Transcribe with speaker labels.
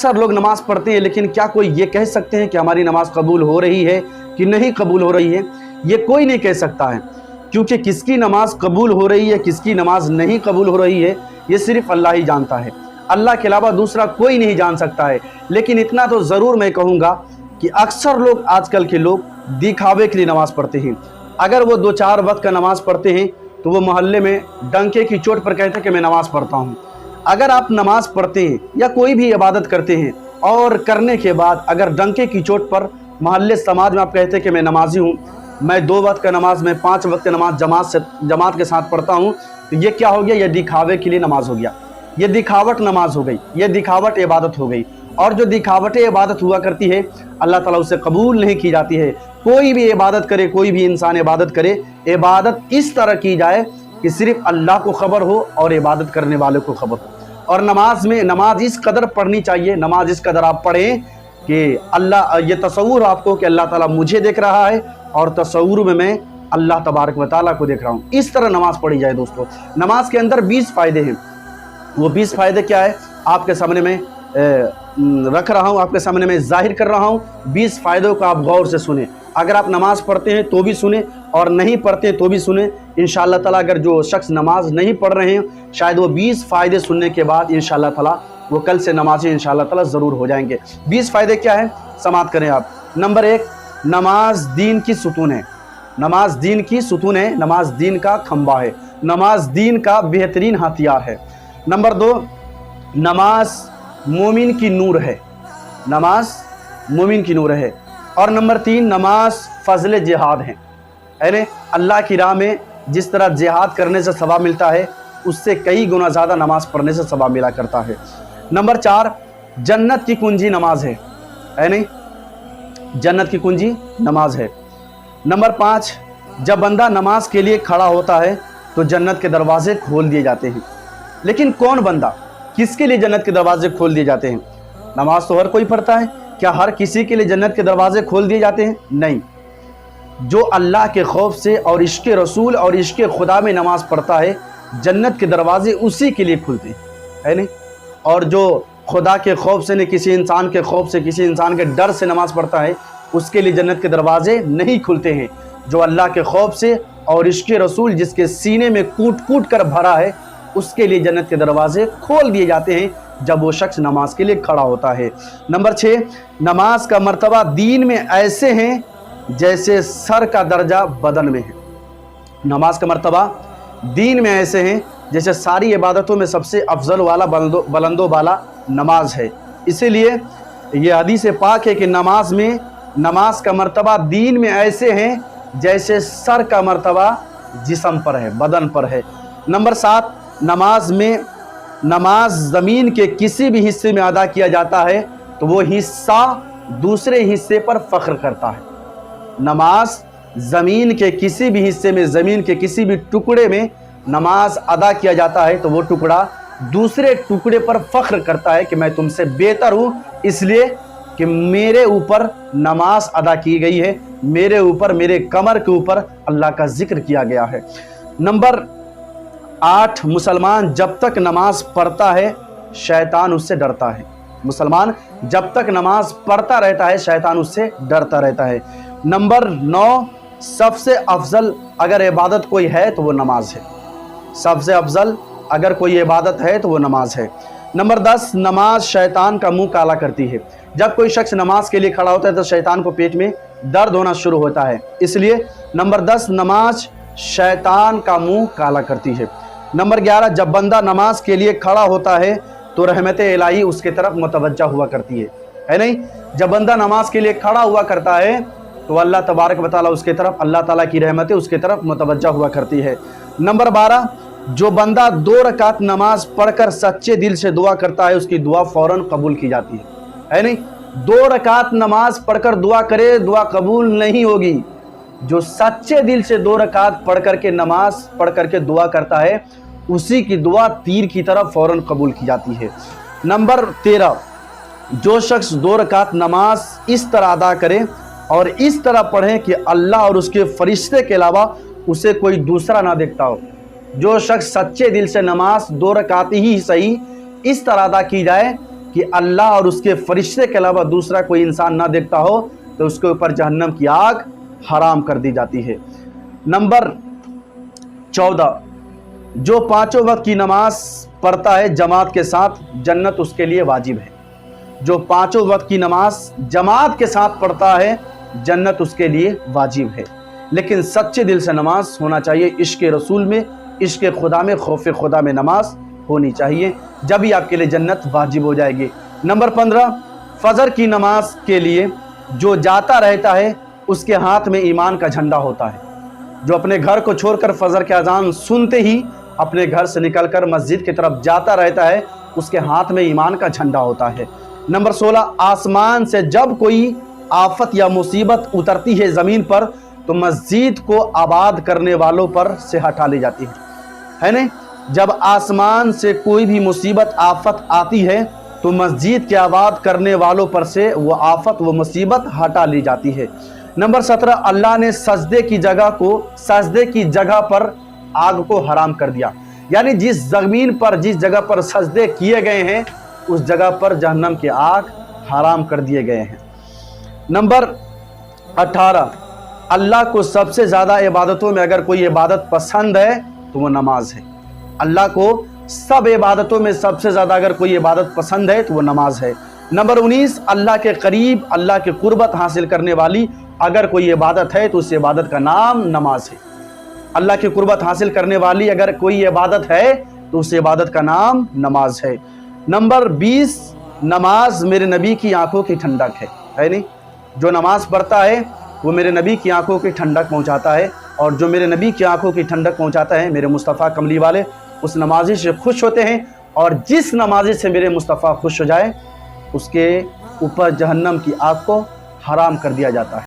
Speaker 1: अक्सर लोग नमाज़ पढ़ते हैं, लेकिन क्या कोई ये कह सकते हैं कि हमारी नमाज़ कबूल हो रही है कि नहीं कबूल हो रही है? ये कोई नहीं कह सकता है, क्योंकि किसकी नमाज़ कबूल हो रही है, किसकी नमाज़ नहीं कबूल हो रही है, ये सिर्फ़ अल्लाह ही जानता है। अल्लाह के अलावा दूसरा कोई नहीं जान सकता है। लेकिन इतना तो ज़रूर मैं कहूँगा कि अक्सर लोग, आजकल के लोग दिखावे के लिए नमाज़ पढ़ते हैं। अगर वो 2-4 वक्त का नमाज़ पढ़ते हैं तो वो मोहल्ले में डंके की चोट पर कहते हैं कि मैं नमाज़ पढ़ता हूँ। अगर आप नमाज़ पढ़ते हैं या कोई भी इबादत करते हैं और करने के बाद अगर डंके की चोट पर मोहल्ले समाज में आप कहते हैं कि मैं नमाजी हूँ, मैं 2 वक्त का नमाज, मैं 5 वक्त का नमाज जमात के साथ पढ़ता हूँ, तो ये क्या हो गया? ये दिखावे के लिए नमाज हो गया, ये दिखावट नमाज हो गई, ये दिखावट इबादत हो गई। और जो दिखावट इबादत हुआ करती है अल्लाह ताला उससे कबूल नहीं की जाती है। कोई भी इबादत करे, कोई भी इंसान इबादत करे, इबादत इस तरह की जाए कि सिर्फ अल्लाह को खबर हो और इबादत करने वाले को खबर हो। और नमाज में, नमाज इस कदर पढ़नी चाहिए, नमाज इस कदर आप पढ़ें कि अल्लाह, ये तसव्वुर आपको कि अल्लाह ताला मुझे देख रहा है और तसव्वुर में मैं अल्लाह तबारक व तआला को देख रहा हूँ। इस तरह नमाज पढ़ी जाए। दोस्तों, नमाज के अंदर 20 फ़ायदे हैं। वो 20 फ़ायदे क्या है आपके सामने में रख रहा हूँ, आपके सामने में जाहिर कर रहा हूँ। 20 फ़ायदों को आप गौर से सुने। अगर आप नमाज़ पढ़ते हैं तो भी सुने और नहीं पढ़ते हैं तो भी सुने। इंशाअल्लाह ताला अगर जो शख्स नमाज नहीं पढ़ रहे हैं, शायद वो 20 फ़ायदे सुनने के बाद इंशाअल्लाह ताला वो कल से नमाज़ी इंशाअल्लाह ताला ज़रूर हो जाएंगे। 20 फ़ायदे क्या है, समाप्त करें आप। नंबर 1, नमाज दीन की सुतून है। नमाज दीन की सुतून है, नमाज दीन का खंबा है, नमाज दीन का बेहतरीन हथियार है। नंबर 2, नमाज मोमिन की नूर है। नमाज मोमिन की नूर है। और नंबर 3, नमाज फजल जिहाद है। यानी अल्लाह की राह में जिस तरह जिहाद करने से सवाब मिलता है, उससे कई गुना ज़्यादा नमाज पढ़ने से सवाब मिला करता है। नंबर 4, जन्नत की कुंजी नमाज है। यानी जन्नत की कुंजी नमाज है। नंबर 5, जब बंदा नमाज के लिए खड़ा होता है तो जन्नत के दरवाजे खोल दिए जाते हैं। लेकिन कौन बंदा, किसके लिए जन्नत के दरवाजे खोल दिए जाते हैं? नमाज तो हर कोई पढ़ता है, क्या हर किसी के लिए जन्नत के दरवाजे खोल दिए जाते हैं? नहीं। जो अल्लाह के खौफ से और इश्क़ रसूल और इश्क़ खुदा में नमाज पढ़ता है, जन्नत के दरवाजे उसी के लिए खुलते हैं, है नहीं? और जो खुदा के खौफ से, नहीं किसी इंसान के खौफ से, किसी इंसान के डर से नमाज पढ़ता है, उसके लिए जन्नत के दरवाजे नहीं खुलते हैं। जो अल्लाह के खौफ से और इश्क़ रसूल जिसके सीने में कूट कूट कर भरा है, उसके लिए जन्नत के दरवाजे खोल दिए जाते हैं जब वो शख्स नमाज के लिए खड़ा होता है। नंबर 6, नमाज का मर्तबा दीन में ऐसे हैं जैसे सर का दर्जा बदन में है। नमाज का मर्तबा दीन में ऐसे हैं जैसे सारी इबादतों में सबसे अफजल वाला, बुलंदो वाला नमाज है। इसीलिए ये हदीस पाक है कि नमाज का मर्तबा दीन में ऐसे हैं जैसे सर का मर्तबा जिस्म पर है, बदन पर है। नंबर 7, नमाज ज़मीन के किसी भी हिस्से में अदा किया जाता है तो वो हिस्सा दूसरे हिस्से पर फ़ख्र करता है। नमाज ज़मीन के किसी भी हिस्से में, ज़मीन के किसी भी टुकड़े में नमाज अदा किया जाता है तो वो टुकड़ा दूसरे टुकड़े पर फ़ख्र करता है कि मैं तुमसे बेहतर हूँ, इसलिए कि मेरे ऊपर नमाज अदा की गई है, मेरे ऊपर, मेरे कमर के ऊपर अल्लाह का जिक्र किया गया है। नंबर 8, मुसलमान जब तक नमाज पढ़ता है शैतान उससे डरता है। मुसलमान जब तक नमाज पढ़ता रहता है शैतान उससे डरता रहता है। नंबर 9, सबसे अफजल अगर इबादत कोई है तो वो नमाज है। सबसे अफजल अगर कोई इबादत है तो वो नमाज है। नंबर 10, नमाज शैतान का मुंह काला करती है। जब कोई शख्स नमाज के लिए खड़ा होता है तो शैतान को पेट में दर्द होना शुरू होता है, इसलिए नंबर 10, नमाज शैतान का मुंह काला करती है। नंबर 11, जब बंदा नमाज के लिए खड़ा होता है तो रहमत इलाही उसके तरफ मुतवज्जा हुआ करती है नहीं? जब बंदा नमाज के लिए खड़ा हुआ करता है तो अल्लाह तबारक व तआला उसके तरफ, अल्लाह ताला की रहमतें उसके तरफ मुतवज्जा हुआ करती है। नंबर 12, जो बंदा 2 रकात नमाज पढ़कर सच्चे दिल से दुआ करता है उसकी दुआ फ़ौरन कबूल की जाती है नहीं? 2 रकात नमाज पढ़कर दुआ करे, दुआ कबूल नहीं होगी। जो सच्चे दिल से 2 रकात पढ़ करके नमाज पढ़ करके दुआ करता है उसी की दुआ तीर की तरह फ़ौरन कबूल की जाती है। नंबर 13, जो शख्स 2 रकात नमाज इस तरह अदा करे और इस तरह पढ़े कि अल्लाह और उसके फरिश्ते के अलावा उसे कोई दूसरा ना देखता हो। जो शख्स सच्चे दिल से नमाज 2 रकात ही सही इस तरह अदा की जाए کہ اللہ اور اس کے فرشتے کے علاوہ دوسرا کوئی انسان نہ دیکھتا ہو تو اس کے اوپر جہنم کی آگ حرام کر دی جاتی ہے۔ نمبر 14، جو 5 وقت کی نماز پڑھتا ہے جماعت کے ساتھ جنت اس کے لیے واجب ہے۔ جو 5 وقت کی نماز جماعت کے ساتھ پڑھتا ہے جنت اس کے لیے واجب ہے، لیکن سچے دل سے نماز ہونا چاہیے، عشق رسول میں، عشق خدا میں، خوف خدا میں نماز ہونی چاہیے، جب ہی آپ کے لیے جنت واجب ہو جائے گی۔ نمبر 15، فجر کی نماز کے لیے جو جاتا رہتا ہے اس کے ہاتھ میں ایمان کا جھنڈا ہوتا ہے۔ جو اپنے گھر کو چھوڑ کر فجر کے اذان سنتے ہی اپنے گھر سے نکل کر مسجد کی طرف جاتا رہتا ہے اس کے ہاتھ میں ایمان کا جھنڈا ہوتا ہے۔ نمبر 16، آسمان سے جب کوئی آفت یا مصیبت اترتی ہے زمین پر تو مسجد کو آباد کرنے والوں پر سے ہٹا لی جاتی ہے نا؟ جب آسمان سے کوئی بھی مصیبت آفت آتی ہے تو مسجد کے آباد کرنے والوں پر سے وہ آفت وہ مصیبت ہٹا لی جاتی ہے۔ نمبر 17، اللہ نے سجدے کی جگہ پر آگ کو حرام کر دیا، یعنی جس زمین پر جس جگہ پر سجدے کیے گئے ہیں اس جگہ پر جہنم کی آگ حرام کر دیے گئے ہیں۔ نمبر 18، اللہ کو سب سے زیادہ عبادتوں میں اگر کوئی عبادت پسند ہے تو وہ نماز ہے۔ اللہ کو سب عبادتوں میں سب سے زیادہ اگر کوئی عبادت پسند ہے تو وہ نماز ہے۔ نمبر 19، اللہ کے قریب اللہ کی قربت حاصل کرنے والی اگر کوئی عبادت ہے تو اس عبادت کا نام نماز ہے۔ اللہ کی قربت حاصل کرنے والی اگر کوئی عبادت ہے تو اس عبادت کا نام نماز ہے۔ نمبر 20، نماز میرے نبی کی آنکھوں کی ٹھنڈک ہے نہیں؟ جو نماز پڑھتا ہے وہ میرے نبی کی آنکھوں کی ٹھنڈک پہنچاتا ہے، اور جو میرے نبی کی آنکھوں کی ٹھنڈک پہنچاتا ہے میرے مصطفیٰ کملی والے اس نمازی سے خوش ہوتے ہیں، اور جس نمازی سے میرے مصطفیٰ خوش ہو جائے اس کے اوپر جہنم کی آگ کو حرام کر دیا جاتا ہے۔